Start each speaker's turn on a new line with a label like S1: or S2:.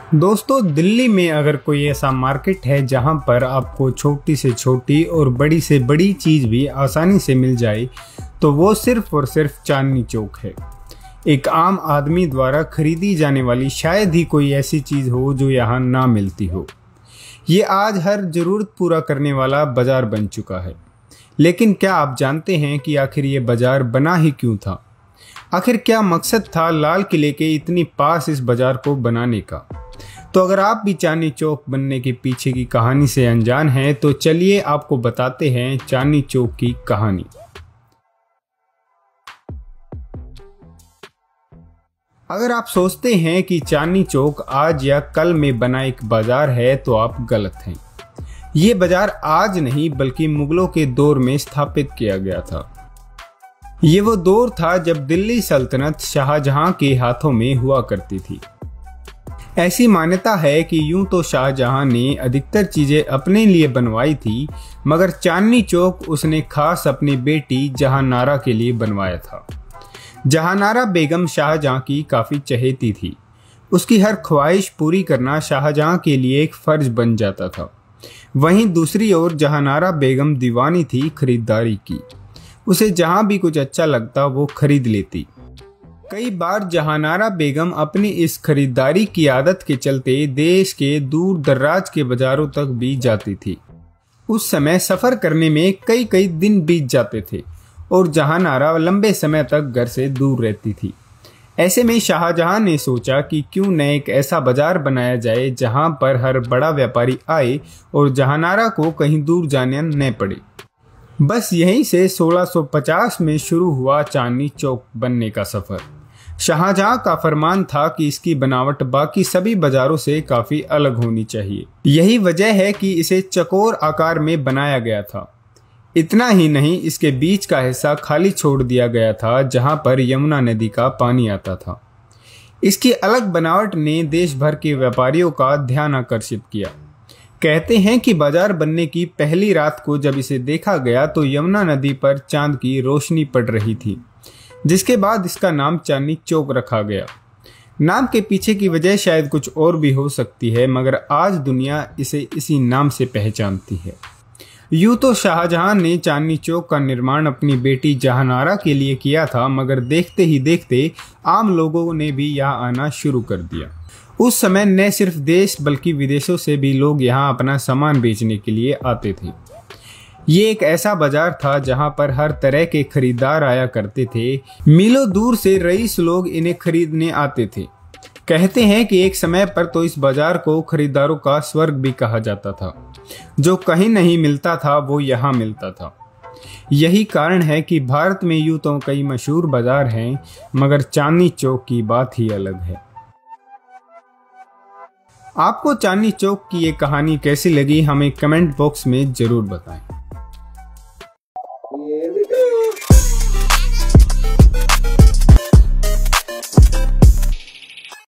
S1: दोस्तों, दिल्ली में अगर कोई ऐसा मार्केट है जहां पर आपको छोटी से छोटी और बड़ी से बड़ी चीज़ भी आसानी से मिल जाए तो वो सिर्फ और सिर्फ चांदनी चौक है। एक आम आदमी द्वारा खरीदी जाने वाली शायद ही कोई ऐसी चीज़ हो जो यहाँ ना मिलती हो। ये आज हर ज़रूरत पूरा करने वाला बाज़ार बन चुका है। लेकिन क्या आप जानते हैं कि आखिर ये बाज़ार बना ही क्यों था? आखिर क्या मकसद था लाल किले के इतनी पास इस बाज़ार को बनाने का? तो अगर आप भी चांदनी चौक बनने के पीछे की कहानी से अनजान हैं तो चलिए आपको बताते हैं चांदनी चौक की कहानी। अगर आप सोचते हैं कि चांदनी चौक आज या कल में बना एक बाजार है तो आप गलत हैं। ये बाजार आज नहीं बल्कि मुगलों के दौर में स्थापित किया गया था। ये वो दौर था जब दिल्ली सल्तनत शाहजहां के हाथों में हुआ करती थी। ऐसी मान्यता है कि यूं तो शाहजहां ने अधिकतर चीजें अपने लिए बनवाई थी, मगर चांदनी चौक उसने खास अपनी बेटी जहांनारा के लिए बनवाया था। जहांनारा बेगम शाहजहां की काफी चहेती थी। उसकी हर ख्वाहिश पूरी करना शाहजहां के लिए एक फर्ज बन जाता था। वहीं दूसरी ओर जहांनारा बेगम दीवानी थी खरीदारी की। उसे जहां भी कुछ अच्छा लगता वो खरीद लेती। कई बार जहांनारा बेगम अपनी इस खरीदारी की आदत के चलते देश के दूर दराज के बाजारों तक भी जाती थी। उस समय सफर करने में कई कई दिन बीत जाते थे और जहांनारा लंबे समय तक घर से दूर रहती थी। ऐसे में शाहजहां ने सोचा कि क्यों न एक ऐसा बाजार बनाया जाए जहां पर हर बड़ा व्यापारी आए और जहांनारा को कहीं दूर जाने न पड़े। बस यहीं से 1650 में शुरू हुआ चांदनी चौक बनने का सफर। शाहजहां का फरमान था कि इसकी बनावट बाकी सभी बाजारों से काफी अलग होनी चाहिए। यही वजह है कि इसे चौकोर आकार में बनाया गया था। इतना ही नहीं, इसके बीच का हिस्सा खाली छोड़ दिया गया था जहां पर यमुना नदी का पानी आता था। इसकी अलग बनावट ने देश भर के व्यापारियों का ध्यान आकर्षित किया। कहते हैं कि बाजार बनने की पहली रात को जब इसे देखा गया तो यमुना नदी पर चांद की रोशनी पड़ रही थी, जिसके बाद इसका नाम चांदनी चौक रखा गया। नाम के पीछे की वजह शायद कुछ और भी हो सकती है, मगर आज दुनिया इसे इसी नाम से पहचानती है। यूं तो शाहजहां ने चांदनी चौक का निर्माण अपनी बेटी जहांनारा के लिए किया था, मगर देखते ही देखते आम लोगों ने भी यहाँ आना शुरू कर दिया। उस समय न सिर्फ देश बल्कि विदेशों से भी लोग यहाँ अपना सामान बेचने के लिए आते थे। ये एक ऐसा बाजार था जहाँ पर हर तरह के खरीदार आया करते थे। मीलों दूर से रईस लोग इन्हें खरीदने आते थे। कहते हैं कि एक समय पर तो इस बाजार को खरीदारों का स्वर्ग भी कहा जाता था। जो कहीं नहीं मिलता था वो यहाँ मिलता था। यही कारण है कि भारत में यूं तो कई मशहूर बाजार हैं, मगर चांदनी चौक की बात ही अलग है। आपको चांदनी चौक की ये कहानी कैसी लगी हमें कमेंट बॉक्स में जरूर बताएं।